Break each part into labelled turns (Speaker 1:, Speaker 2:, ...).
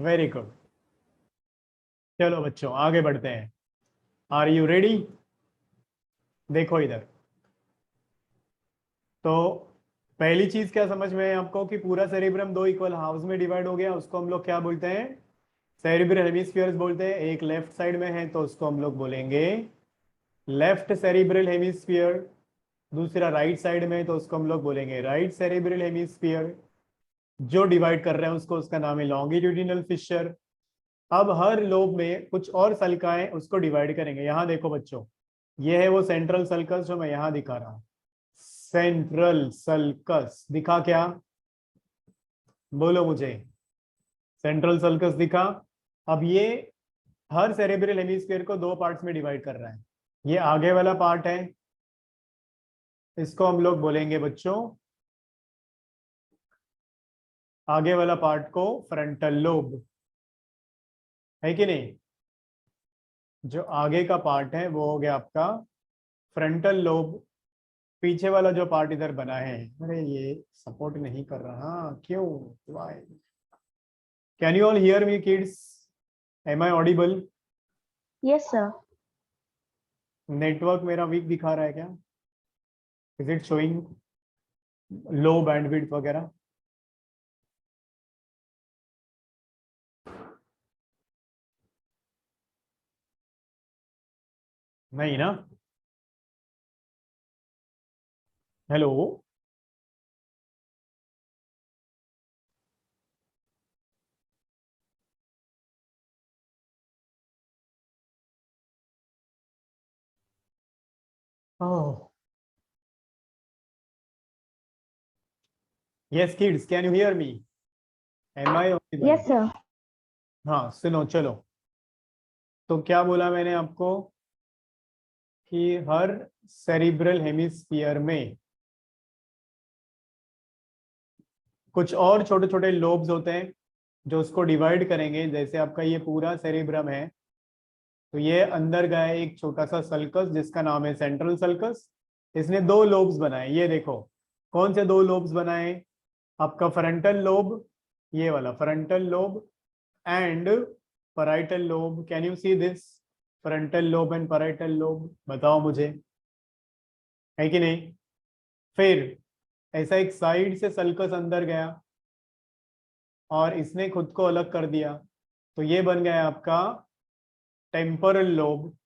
Speaker 1: Very good. चलो बच्चों आगे बढ़ते हैं। Are you ready? देखो इधर। तो पहली चीज क्या समझ में है आपको कि पूरा सेरिब्रम दो इक्वल हाफ्स में डिवाइड हो गया, उसको हम लोग क्या बोलते हैं? सेरिब्रल हेमिस्फीयर्स बोलते हैं। एक लेफ्ट साइड में है तो उसको हम लोग बोलेंगे लेफ्ट सेरिब्रल हेमिस्फीयर, दूसरा राइट साइड में है तो उसको हम लोग बोलेंगे राइट सेरिब्रल हेमिस्फीयर। जो डिवाइड कर रहे हैं उसको, उसका नाम है लॉन्गिट्यूडिनल फिशर। अब हर लोब में कुछ और सल्काएं उसको डिवाइड करेंगे। यहां देखो बच्चों, ये है वो सेंट्रल सल्कस जो मैं यहां दिखा रहा हूं। सेंट्रल सल्कस दिखा क्या? बोलो मुझे। सेंट्रल सल्कस दिखा। अब ये हर सेरेब्रल हेमिस्फीयर को दो पार्ट्स में डिवाइड कर रहा है। ये आगे वाला पार्ट है, इसको हम लोग बोलेंगे बच्चों, आगे वाला पार्ट को फ्रंटल लोब, है कि नहीं? जो आगे का पार्ट है वो हो गया आपका फ्रंटल लोब। पीछे वाला जो पार्ट इधर बना है, अरे ये सपोर्ट नहीं कर रहा, क्यों? Why? Can you all hear me kids? Am I audible?
Speaker 2: Yes, sir.
Speaker 1: Network मेरा वीक दिखा रहा है क्या? Is it showing low bandwidth वगैरह? नहीं ना? Hello? Oh yes kids, can you hear me? Am I audible?
Speaker 2: Yes, sir.
Speaker 1: हाँ सुनो चलो। तो क्या बोला मैंने आपको कि हर सेरिब्रल हेमिस्फीयर में कुछ और छोटे छोटे लोब्स होते हैं जो उसको डिवाइड करेंगे। जैसे आपका ये पूरा सेरिब्रम है, तो ये अंदर गया है एक छोटा सा सल्कस जिसका नाम है सेंट्रल सल्कस। इसने दो लोब्स बनाए, ये देखो। कौन से दो लोब्स बनाए? आपका फ्रंटल लोब, ये वाला frontal lobe, and parietal lobe. Can you see this? Frontal lobe and parietal lobe, बताओ मुझे, है कि नहीं? फिर ऐसा एक साइड से सल्कस अंदर गया और इसने खुद को अलग कर दिया, तो ये बन गया आपका टेम्पोरल लोब।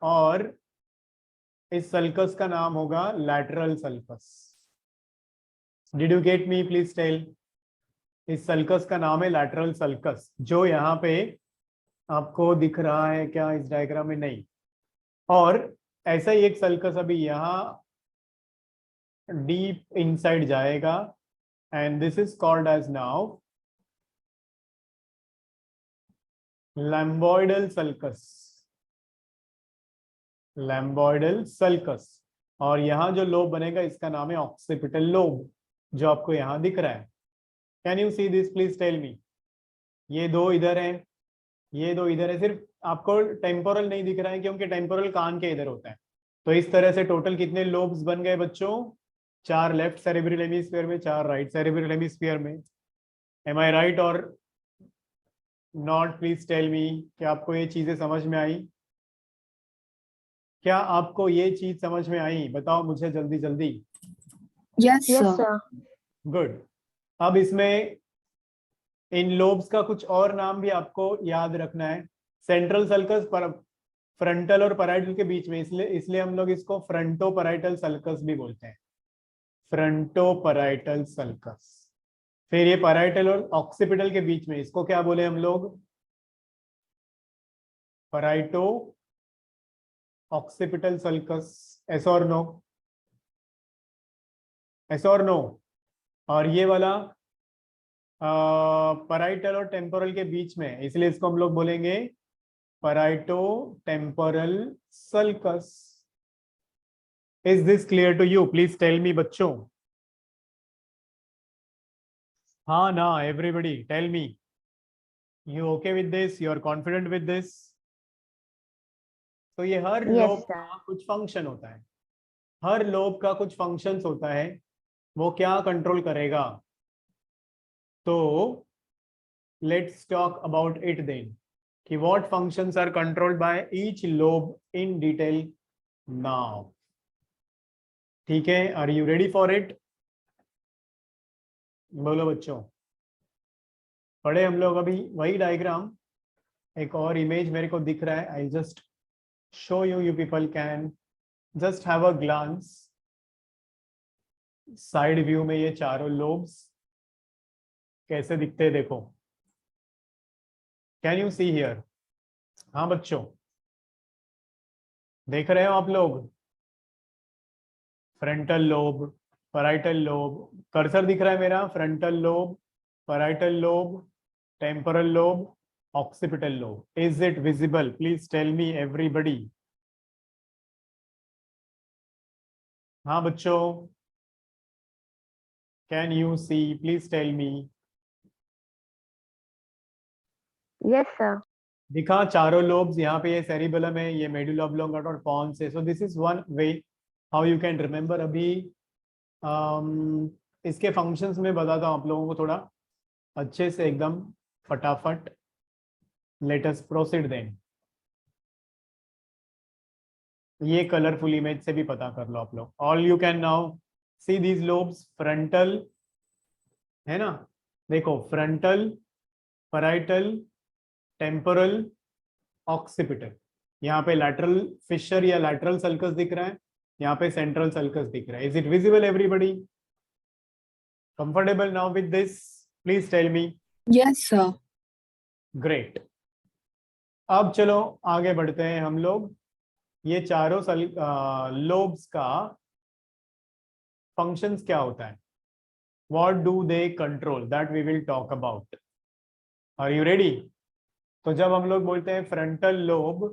Speaker 1: और इस सल्कस का नाम होगा lateral sulcus. Did you get me? Please tell. इस सल्कस का नाम है लैटरल सल्कस, जो यहाँ पे आपको दिख रहा है क्या इस डायग्राम में? नहीं। और ऐसा ही एक सल्कस अभी यहाँ डीप इनसाइड जाएगा, and this is called as now lambdoidal sulcus. Lambdoidal sulcus. और यहाँ जो लोब बनेगा इसका नाम है ऑक्सीपिटल लोब, जो आपको यहाँ दिख रहा है। Can you see this? Please tell me. ये दो इधर है, ये दो इधर है। सिर्फ आपको टेम्पोरल नहीं दिख रहा है क्योंकि टेम्पोरल कान के इधर होता है। तो इस तरह से टोटल कितने लोब्स बन गए बच्चों? चार लेफ्ट सेरेब्रल हेमिस्फीयर में, चार राइट सेरेब्रल हेमिस्फीयर में। Am I right or not? Please tell me. क्या आपको ये चीजें समझ में आई? क्या आपको ये चीज समझ में आई? बताओ मुझे जल्दी जल्दी।
Speaker 2: Yes, Yes, sir.
Speaker 1: गुड। अब इसमें इन लोब्स का कुछ और नाम भी आपको याद रखना है। सेंट्रल सल्कस पर फ्रंटल और पैराइटल के बीच में, इसलिए इसलिए हम लोग इसको फ्रंटो पैराइटल सल्कस भी बोलते हैं। Fronto parietal sulcus. फिर ये पैराइटल और ऑक्सीपिटल के बीच में, इसको क्या बोले हम लोग? पैराइटो ऑक्सीपिटल सल्कस। एस और नो? एस और नो? और ये वाला पैराइटल और टेम्पोरल के बीच में, इसलिए इसको हम लोग बोलेंगे parieto temporal sulcus. Is this clear to you? Please tell me बच्चों। हाँ ना? Everybody tell me. You okay with this? You are confident with this? तो ये हर
Speaker 2: Yes,
Speaker 1: लोब
Speaker 2: sir.
Speaker 1: का कुछ फंक्शन होता है। हर लोब का कुछ फंक्शंस होता है। वो क्या कंट्रोल करेगा? तो let's talk about it then कि what functions are controlled by each lobe in detail now. ठीक है, are you ready for it? बोलो बच्चों, पढ़े हम लोग अभी वही डायग्राम। एक और इमेज मेरे को दिख रहा है, I just show you, you people can just have a glance. Side view में ये चारों लोब्स कैसे दिखते हैं देखो, कैन यू सी हियर? हाँ बच्चों, देख रहे हो आप लोग? Frontal lobe, parietal lobe, cursor दिख रहा है मेरा? Frontal lobe, parietal lobe, temporal lobe, occipital lobe. Is it visible? Please tell me everybody. हाँ बच्चों, can you see? Please tell me.
Speaker 2: Yes, sir.
Speaker 1: दिखा चारों लोब्स? यहाँ पे ये सेरिबेलम है, ये मेडुला ऑब्लोंगेटा और पॉन्स है। So this is one way how you can remember. अभी इसके फंक्शंस में बताता हूँ आप लोगों को थोड़ा अच्छे से, एकदम फटाफट। Let us proceed then. ये कलरफुल इमेज से भी पता कर लो आप लोग। All you can now see these lobes. Frontal है ना, देखो फ्रंटल, पैराइटल, टेम्पोरल, ऑक्सीपिटल। यहाँ पे लैटरल फिशर या लैटरल सल्कस दिख रहा है, यहाँ पे सेंट्रल सल्कस दिख रहा है। Is it visible everybody? Comfortable now with this? Please tell me.
Speaker 2: Yes, sir.
Speaker 1: Great. अब चलो आगे बढ़ते हैं हम लोग। ये चारों लोब्स का फंक्शंस क्या होता है, what do they control, that we will talk about. Are you ready? तो जब हम लोग बोलते हैं फ्रंटल लोब,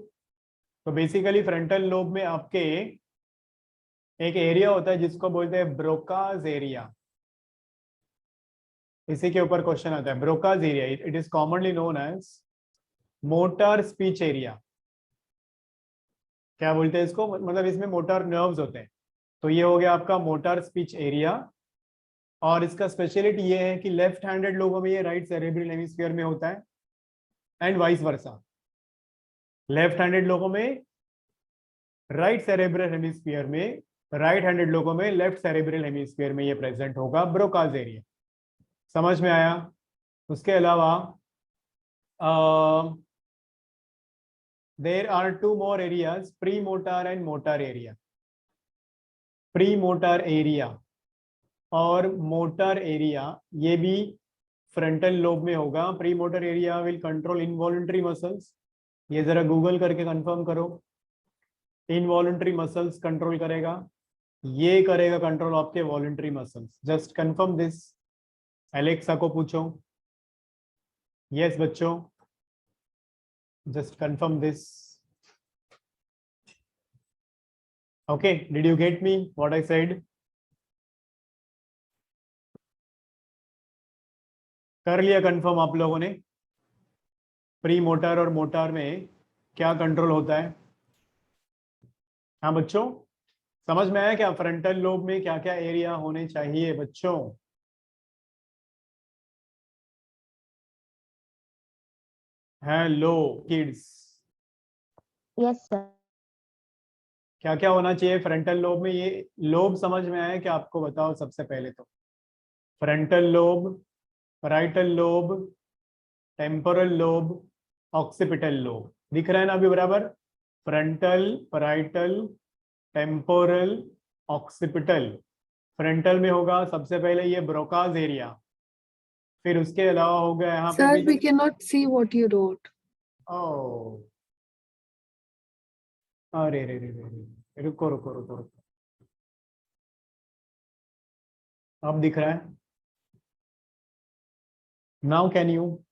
Speaker 1: तो बेसिकली फ्रंटल लोब में आपके एक एरिया होता है जिसको बोलते हैं ब्रोकाज एरिया। इसी के ऊपर क्वेश्चन आता है, Broca's area. It is commonly known as motor speech area. क्या बोलते हैं इसको? मतलब इसमें मोटर नर्व्स होते हैं। तो ये हो गया आपका मोटर स्पीच एरिया। और इसका स्पेशलिटी ये है कि लेफ्ट हैंडेड लोगों में ये राइट सेरेब्रल हेमिस्फीयर में होता है, and vice versa. Left handed लोगों में राइट सेरेब्रल हेमिस्फीयर में, राइट हैंडेड लोगों में लेफ्ट सेरेब्रल हेमिस्फीयर में ये प्रेजेंट होगा, ब्रोकाज एरिया। समझ में आया? उसके अलावा there are two more areas, pre motor and motor area. Pre motor area और मोटर एरिया ये भी फ्रंटल लोब में होगा। Pre motor area will control involuntary muscles. ये जरा गूगल करके कंफर्म करो। इनवॉलंटरी मसल्स कंट्रोल करेगा, ये करेगा कंट्रोल आपके voluntary muscles. Just confirm this. Alexa को पूछो। यस बच्चों, just confirm this. Okay, did you get me what I said? कर लिया कंफर्म आप लोगों ने? प्री मोटर और मोटर में क्या कंट्रोल होता है? हाँ बच्चों, समझ में आया क्या? फ्रंटल लोब में क्या क्या एरिया होने चाहिए बच्चों? Hello kids,
Speaker 2: Yes, sir.
Speaker 1: क्या क्या होना चाहिए फ्रंटल लोब में? ये लोब समझ में आया क्या आपको? बताओ सबसे पहले तो। Frontal lobe, parietal lobe, temporal lobe, occipital lobe. दिख रहा है ना अभी बराबर? Frontal, parietal, temporal, occipital. Frontal में होगा सबसे पहले ये ब्रोकाज एरिया, फिर उसके अलावा हो गया यहाँ पे
Speaker 2: Sir, we cannot see what you wrote.
Speaker 1: ओ, अरे रे रे रे रे, रुको रुको रुको रुको, अब दिख रहा है? नाउ कैन यू,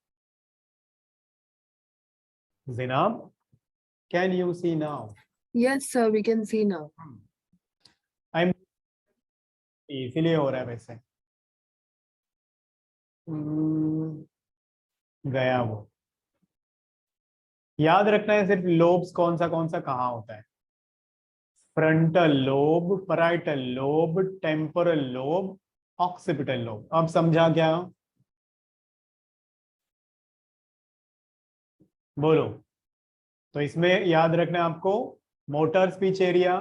Speaker 1: जिनाब, can you see now?
Speaker 2: Yes, sir, we can see now.
Speaker 1: I am, इसीलिए हो रहा है वैसे। गया वो। याद रखना है सिर्फ लोब्स कौन सा कहाँ होता है। Frontal lobe, parietal lobe, temporal lobe, occipital lobe. अब समझा क्या? बोलो। तो इसमें याद रखना है आपको, मोटर स्पीच एरिया,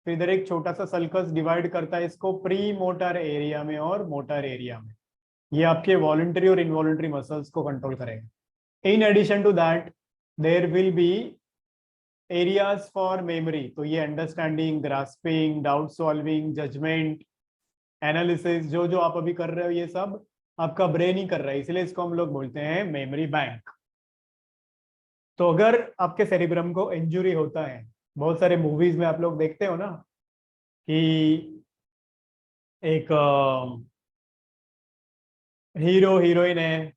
Speaker 1: फिर इधर एक छोटा सा सल्कस डिवाइड करता है इसको प्री मोटर एरिया में और मोटर एरिया में। ये आपके वॉलंटरी और इनवॉलंटरी मसल्स को कंट्रोल करेगा। In addition to that there will be areas for memory. तो ये understanding, grasping, doubt solving, judgement, analysis, जो जो आप अभी कर रहे हो ये सब आपका ब्रेन ही कर रहा है, इसलिए इसको हम लोग बोलते हैं मेमोरी बैंक। तो अगर आपके सेरिब्रम को इंजुरी होता है, बहुत सारे मूवीज में आप लोग देखते हो ना कि एक हीरो हीरोइन है,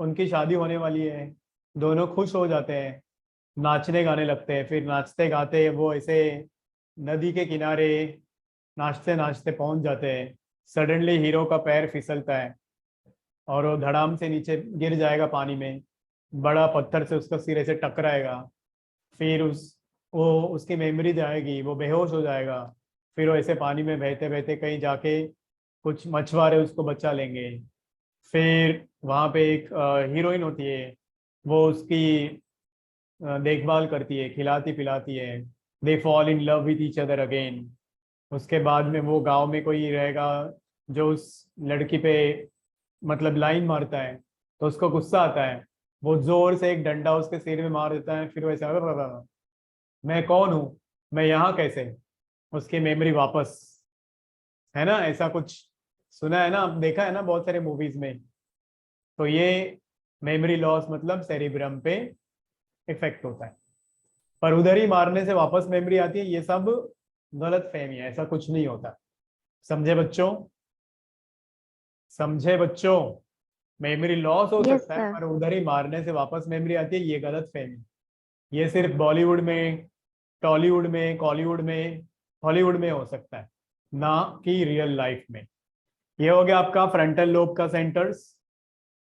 Speaker 1: उनकी शादी होने वाली है, दोनों खुश हो जाते हैं, नाचने गाने लगते हैं, फिर नाचते गाते वो ऐसे नदी के किनारे नाचते नाचते पहुंच जाते हैं। सडनली हीरो का पैर फिसलता है और वो धड़ाम से नीचे गिर जाएगा पानी में, बड़ा पत्थर से उसका सिर ऐसे टकराएगा, फिर वो उसकी मेमोरी जाएगी, वो बेहोश हो जाएगा, फिर वो ऐसे पानी में बहते बहते कहीं जाके कुछ मछुआरे उसको बचा लेंगे। फिर वहाँ पे एक हीरोइन होती है, वो उसकी देखभाल करती है, खिलाती पिलाती है। They fall in love with each other again. उसके बाद में वो गांव में कोई रहेगा जो उस लड़की पे मतलब लाइन मारता है, तो उसको गुस्सा आता है, वो जोर से एक डंडा उसके सिर में मार देता है, फिर वैसे मैं कौन हूँ, मैं यहाँ कैसे, उसकी मेमोरी वापस, है ना ऐसा कुछ सुना है ना, आप देखा है ना बहुत सारे मूवीज में। तो ये मेमोरी लॉस मतलब सेरिब्रम पे इफेक्ट होता है। पर उधर ही मारने से वापस मेमोरी आती है, ये सब गलत फहमी है, ऐसा कुछ नहीं होता। समझे बच्चों? समझे बच्चों? मेमोरी लॉस हो
Speaker 2: Yes,
Speaker 1: सकता है
Speaker 2: sir.
Speaker 1: पर उधर ही मारने से वापस मेमोरी आती है, ये गलत फहमी। ये सिर्फ बॉलीवुड में, टॉलीवुड में, कॉलीवुड में, हॉलीवुड में हो सकता है, ना कि रियल लाइफ में। ये हो गया आपका फ्रंटल लोब का सेंटर्स।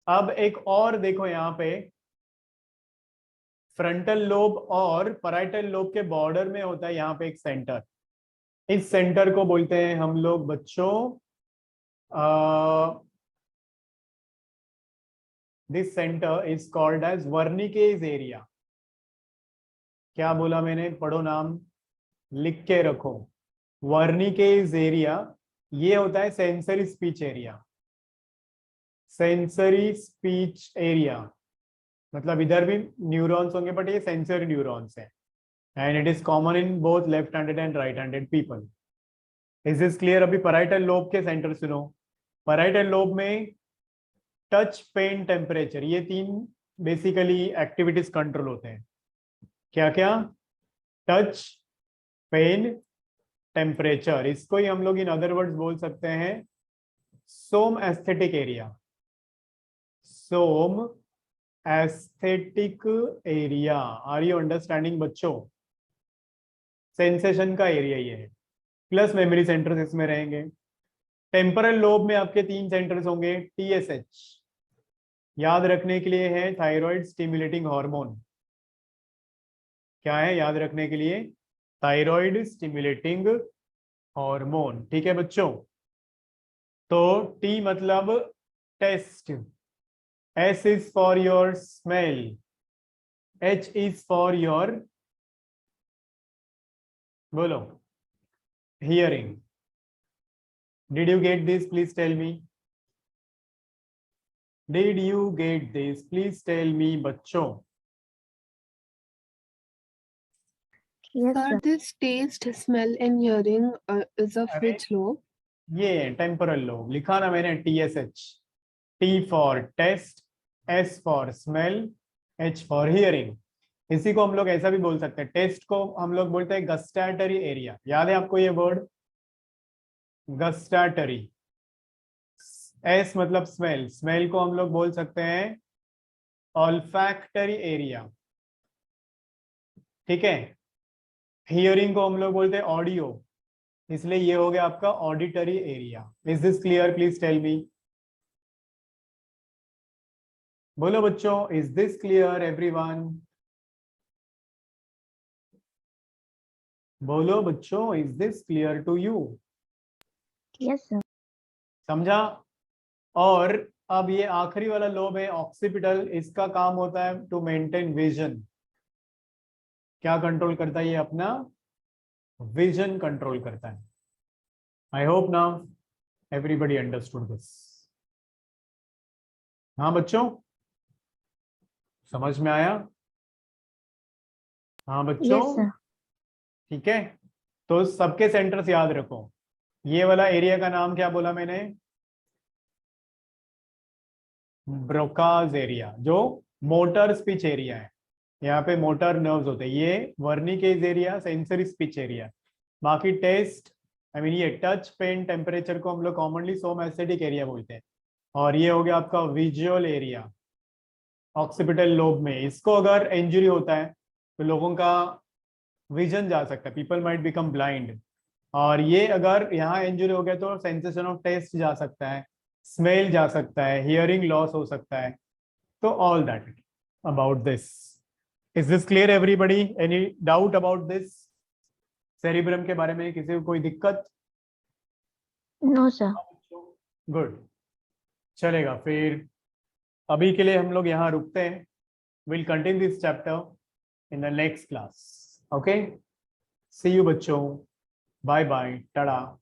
Speaker 1: अब एक और देखो यहाँ पे, फ्रंटल लोब और पैराइटल लोब के बॉर्डर में होता है यहाँ पे एक सेंटर। इस सेंटर को बोलते हैं हम लोग बच्चों, this centre is called as Wernicke's area. क्या बोला मैंने? पढ़ो नाम, लिख के रखो। वर्निकेज एरिया ये होता है sensory speech area. Sensory speech area मतलब इधर भी न्यूरॉन्स होंगे बट ये सेंसरी न्यूरॉन्स है, and it is common in both left handed and right handed people. Is this clear? अभी पैराइटल लोब के सेंटर सुनो। पैराइटल लोब में टच, पेन, टेम्परेचर, ये तीन बेसिकली एक्टिविटीज कंट्रोल होते हैं। क्या क्या? Touch, pain, temperature. इसको ही हम लोग इन अदर वर्ड्स बोल सकते हैं somesthetic area. Somesthetic area. Are you understanding बच्चों? सेंसेशन का एरिया ये है, प्लस मेमोरी सेंटर्स इसमें रहेंगे। टेम्परल लोब में आपके तीन सेंटर्स होंगे, टीएसएच याद रखने के लिए है थायराइड स्टिमुलेटिंग हार्मोन। क्या है याद रखने के लिए? Thyroid stimulating hormone. ठीक है बच्चों? तो टी मतलब taste, S is for your smell, H is for your, बोलो, hearing. Did you get this? Please tell me. Did you get this? Please tell me बच्चों।
Speaker 2: Yes,
Speaker 3: Sir,
Speaker 2: sir.
Speaker 3: this taste, smell, and hearing is of
Speaker 1: अरे
Speaker 3: which lobe?
Speaker 1: ये temporal lobe लिखा ना मैंने, TSH. T for taste, S for smell, H for hearing. इसी को हम लोग ऐसा भी बोल सकते हैं, टेस्ट को हम लोग बोलते हैं गस्टैटरी एरिया। याद है आपको ये वर्ड गस्टैटरी? एस मतलब स्मेल, स्मेल को हम लोग बोल सकते हैं ऑल्फैक्टरी एरिया। ठीक है? हियरिंग को हम लोग बोलते हैं ऑडियो, इसलिए ये हो गया आपका auditory area. Is this clear? Please tell me. बोलो बच्चों, इज दिस क्लियर एवरीवन? बोलो बच्चों, is this clear to you?
Speaker 2: Yes, sir.
Speaker 1: समझा? और अब ये आखिरी वाला लोब है ऑक्सीपिटल, इसका काम होता है टू मेंटेन विजन। क्या कंट्रोल करता है ये? अपना विजन कंट्रोल करता है। I hope now everybody understood this. हाँ बच्चों, समझ में आया? हाँ बच्चों,
Speaker 2: यस सर।
Speaker 1: ठीक है। तो सबके सेंटर्स याद रखो। ये वाला एरिया का नाम क्या बोला मैंने? ब्रोकाज एरिया, जो मोटर स्पीच एरिया है। यहाँ पे मोटर नर्व्स होते हैं। ये वर्निकेज एरिया, सेंसरी स्पीच एरिया। बाकी टेस्ट, आई मीन ये टच, पेन, टेम्परेचर को हम लोग कॉमनली सोमैस्थेटिक एरिया बोलते हैं। और ये हो गया आपका विजुअल एरिया ऑक्सीपिटल लोब में। इसको अगर इंजरी होता है तो लोगों का विजन जा सकता है, पीपल माइट बिकम ब्लाइंड। और ये अगर यहाँ इंजरी हो गया तो सेंसेशन ऑफ टेस्ट जा सकता है, स्मेल जा सकता है, हियरिंग लॉस हो सकता है। तो all that about this. Is this clear everybody? Any doubt about this? Cerebrum के बारे में किसी को कोई दिक्कत?
Speaker 2: No sir.
Speaker 1: गुड, चलेगा फिर। अभी के लिए हम लोग यहाँ रुकते हैं। Will continue this chapter in the next class. Okay, see you बच्चों, बाय बाय, टाटा।